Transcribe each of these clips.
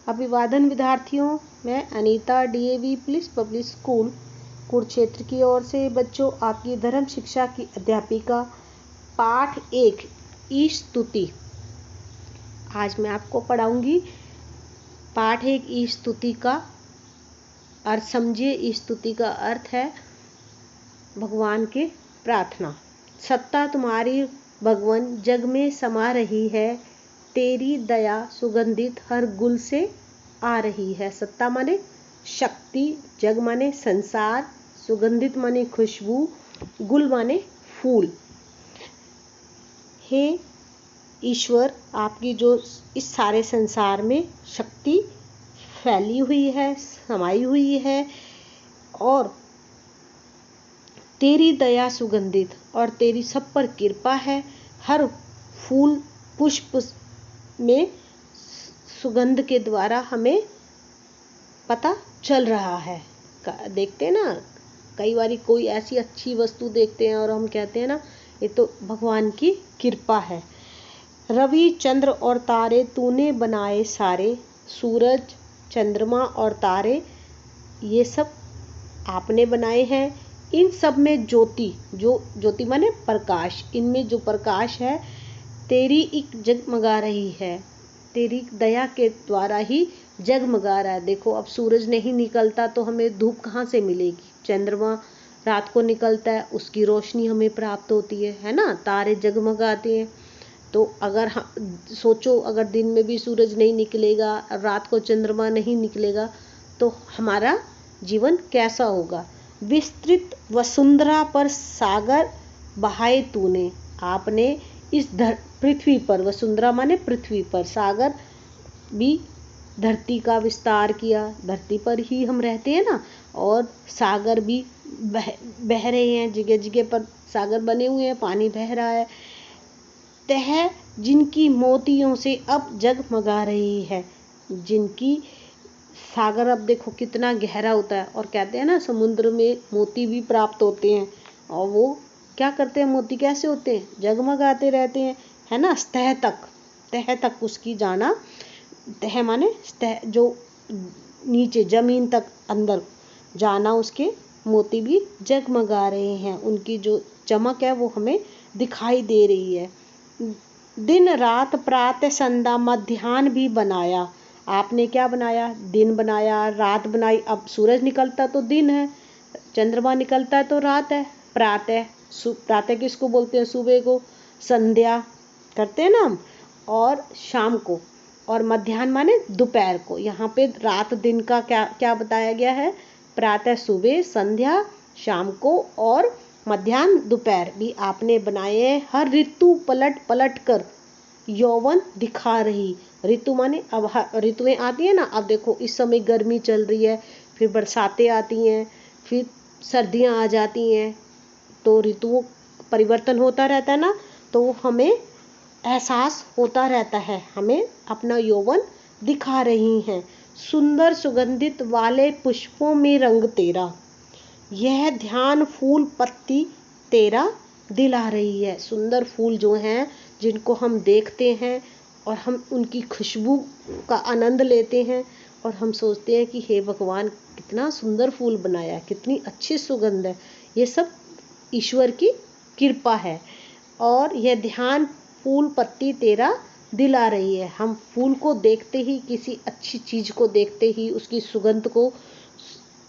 अभिवादन विद्यार्थियों, मैं Anita DAV police public school Kurukshetra की ओर से बच्चों आपकी धर्म शिक्षा की अध्यापिका पाठ 1 स्तुति। आज मैं आपको पढ़ाऊंगी पाठ 1 स्तुति का अर्थ समझिए। स्तुति का अर्थ है भगवान के प्रार्थना। सत्ता तुम्हारी भगवान जग में समा रही है, तेरी दया सुगंधित हर गुल से आ रही है। सत्ता माने शक्ति, जग माने संसार, सुगंधित माने खुशबू, गुल माने फूल। हे ईश्वर, आपकी जो इस सारे संसार में शक्ति फैली हुई है, समाई हुई है, और तेरी दया सुगंधित और तेरी सब पर कृपा है। हर फूल पुष्प में सुगंध के द्वारा हमें पता चल रहा है। देखते हैं ना, कई बार कोई ऐसी अच्छी वस्तु देखते हैं और हम कहते हैं ना, ये तो भगवान की कृपा है। रवि चंद्र और तारे तूने बनाए सारे, सूरज चंद्रमा और तारे ये सब आपने बनाए हैं। इन सब में ज्योति, जो ज्योति माने प्रकाश, इनमें जो प्रकाश है तेरी एक जगमगा रही है, तेरी दया के द्वारा ही जगमगा रहा है। देखो, अब सूरज नहीं निकलता तो हमें धूप कहाँ से मिलेगी। चंद्रमा रात को निकलता है, उसकी रोशनी हमें प्राप्त होती है ना। तारे जगमगाते हैं। तो अगर सोचो, अगर दिन में भी सूरज नहीं निकलेगा, रात को चंद्रमा नहीं निकलेगा, तो हमारा जीवन कैसा होगा। विस्तृत वसुंधरा पर सागर बहाए तूने, आपने इस पृथ्वी पर, वसुंधरा माने पृथ्वी पर, सागर भी धरती का विस्तार किया। धरती पर ही हम रहते हैं ना, और सागर भी बह रहे हैं, जगह जगह पर सागर बने हुए हैं, पानी बह रहा है। तह जिनकी मोतियों से अब जगमगा रही है, जिनकी सागर अब देखो कितना गहरा होता है, और कहते हैं ना समुद्र में मोती भी प्राप्त होते हैं, और वो क्या करते हैं, मोती कैसे होते हैं, जगमगाते रहते हैं, है ना। तह तक उसकी जाना, तह माने जो नीचे जमीन तक अंदर जाना, उसके मोती भी जगमगा रहे हैं। उनकी जो चमक है वो हमें दिखाई दे रही है। दिन रात प्रातः संध्या मध्याह्न भी बनाया, आपने क्या बनाया, दिन बनाया, रात बनाई। अब सूरज निकलता तो दिन है, चंद्रमा निकलता है तो रात है। प्रातः किसको बोलते हैं, सुबह को। संध्या करते हैं ना हम, और शाम को। और मध्याह्न माने दोपहर को। यहाँ पे रात दिन का क्या बताया गया है। प्रातः सुबह, संध्या शाम को, और मध्याह्न दोपहर भी आपने बनाए हैं। हर ऋतु पलट पलट कर यौवन दिखा रही। ऋतु माने अब ऋतुएं आती है ना। अब देखो, इस समय गर्मी चल रही है, फिर बरसातें आती हैं, फिर सर्दियां आ जाती हैं, तो ऋतुओं परिवर्तन होता रहता है ना। तो हमें एहसास होता रहता है, हमें अपना यौवन दिखा रही हैं। सुंदर सुगंधित वाले पुष्पों में रंग तेरा, यह ध्यान फूल पत्ती तेरा दिला रही है। सुंदर फूल जो हैं, जिनको हम देखते हैं और हम उनकी खुशबू का आनंद लेते हैं, और हम सोचते हैं कि हे भगवान, कितना सुंदर फूल बनाया, कितनी अच्छी सुगंध है। ये सब ईश्वर की कृपा है। और यह ध्यान फूल पत्ती तेरा दिला रही है। हम फूल को देखते ही, किसी अच्छी चीज को देखते ही, उसकी सुगंध को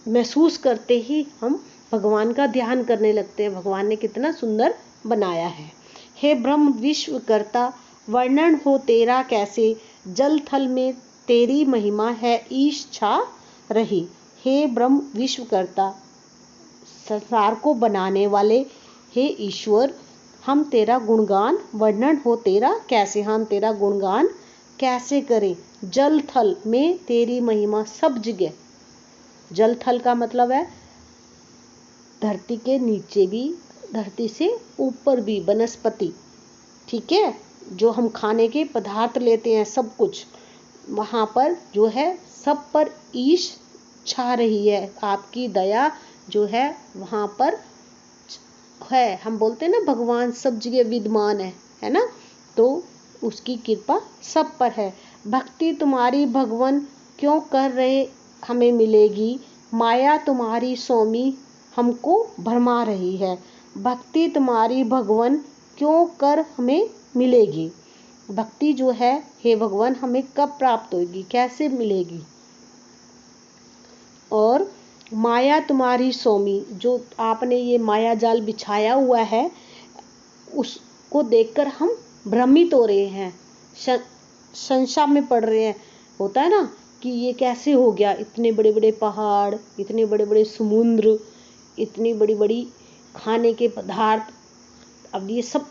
महसूस करते ही हम भगवान का ध्यान करने लगते हैं। भगवान ने कितना सुंदर बनाया है। हे ब्रह्म विश्वकर्ता, वर्णन हो तेरा कैसे, जल थल में तेरी महिमा है ईश छा रही। हे ब्रह्म विश्वकर्ता, संसार को बनाने वाले, हे ईश्वर, हम तेरा गुणगान, वर्णन हो तेरा कैसे, हम तेरा गुणगान कैसे करें। जल थल में तेरी महिमा सब जगह। जल थल का मतलब है धरती के नीचे भी, धरती से ऊपर भी वनस्पति, ठीक है, जो हम खाने के पदार्थ लेते हैं, सब कुछ वहां पर जो है, सब पर ईश छा रही है। आपकी दया जो है वहां पर है। हम बोलते हैं ना, भगवान सब जगह विद्यमान है ना, तो उसकी कृपा सब पर है। भक्ति तुम्हारी भगवान क्यों कर रहे हमें मिलेगी, माया तुम्हारी स्वामी हमको भरमा रही है, भक्ति तुम्हारी भगवान क्यों कर हमें मिलेगी। भक्ति जो है हे भगवान हमें कब प्राप्त होगी, कैसे मिलेगी। और माया तुम्हारी स्वामी, जो आपने ये माया जाल बिछाया हुआ है उसको देखकर हम भ्रमित हो रहे हैं, संशय में पड़ रहे हैं। होता है ना कि ये कैसे हो गया, इतने बड़े बड़े पहाड़, इतने बड़े बड़े समुद्र, इतनी बड़ी बड़ी खाने के पदार्थ, अब ये सब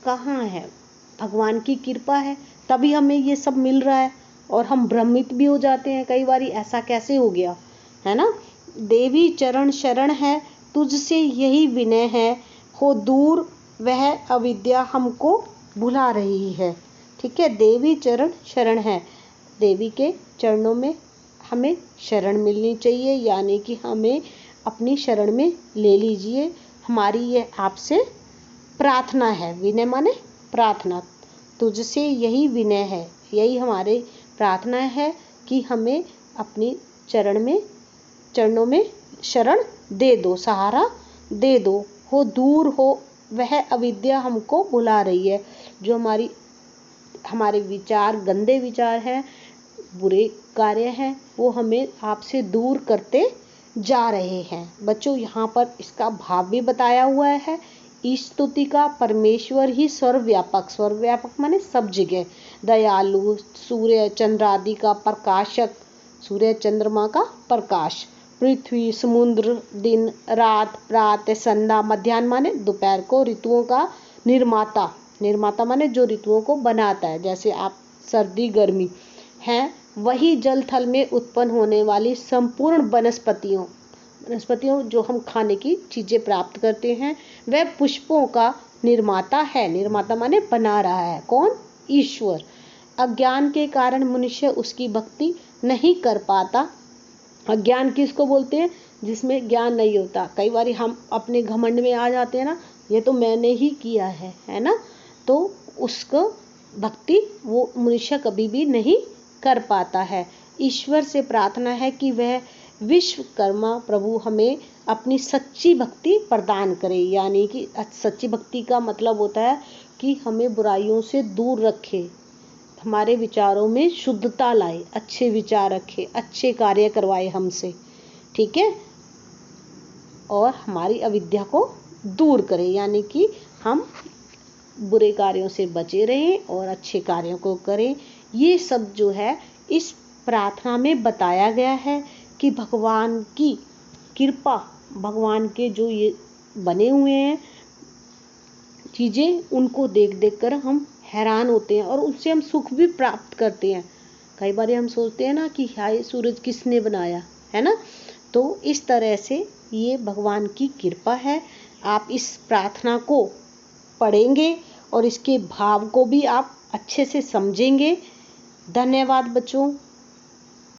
कहाँ है। भगवान की कृपा है तभी हमें ये सब मिल रहा है और हम भ्रमित भी हो जाते हैं कई बार, ऐसा कैसे हो गया, है ना। देवी चरण शरण है, तुझसे यही विनय है, हो दूर वह अविद्या हमको भुला रही है। ठीक है, देवी चरण शरण है, देवी के चरणों में हमें शरण मिलनी चाहिए, यानी कि हमें अपनी शरण में ले लीजिए। हमारी ये आपसे प्रार्थना है, विनय माने प्रार्थना, तुझसे यही विनय है, यही हमारे प्रार्थना है कि हमें अपनी चरणों में शरण दे दो, सहारा दे दो। हो दूर हो वह अविद्या हमको भुला रही है, जो हमारे विचार गंदे विचार हैं, बुरे कार्य हैं, वो हमें आपसे दूर करते जा रहे हैं। बच्चों यहाँ पर इसका भाव भी बताया हुआ है। इस स्तुति का परमेश्वर ही सर्वव्यापक माने सब जगह, दयालु, सूर्य चंद्र आदि का प्रकाशक, सूर्य चंद्रमा का प्रकाश, पृथ्वी समुद्र, दिन रात, प्रातः संध्या, मध्याह्न माने दोपहर को, ऋतुओं का निर्माता माने जो ऋतुओं को बनाता है, जैसे आप सर्दी गर्मी है, वही जल थल में उत्पन्न होने वाली संपूर्ण वनस्पतियों जो हम खाने की चीजें प्राप्त करते हैं, वह पुष्पों का निर्माता है। निर्माता माने बना रहा है, कौन, ईश्वर। अज्ञान के कारण मनुष्य उसकी भक्ति नहीं कर पाता। अज्ञान किसको बोलते हैं, जिसमें ज्ञान नहीं होता। कई बार हम अपने घमंड में आ जाते हैं ना, ये तो मैंने ही किया है ना, तो उसको भक्ति वो मनुष्य कभी भी नहीं कर पाता है। ईश्वर से प्रार्थना है कि वह विश्वकर्मा प्रभु हमें अपनी सच्ची भक्ति प्रदान करे, यानी कि सच्ची भक्ति का मतलब होता है कि हमें बुराइयों से दूर रखे, हमारे विचारों में शुद्धता लाए, अच्छे विचार रखे, अच्छे कार्य करवाए हमसे, ठीक है, और हमारी अविद्या को दूर करे, यानी कि हम बुरे कार्यों से बचे रहें और अच्छे कार्यों को करें। ये सब जो है इस प्रार्थना में बताया गया है कि भगवान की कृपा, भगवान के जो ये बने हुए हैं चीज़ें, उनको देख देख कर हम हैरान होते हैं और उनसे हम सुख भी प्राप्त करते हैं। कई बार हम सोचते हैं ना कि हाय सूरज किसने बनाया, है ना। तो इस तरह से ये भगवान की कृपा है। आप इस प्रार्थना को पढ़ेंगे और इसके भाव को भी आप अच्छे से समझेंगे। धन्यवाद बच्चों।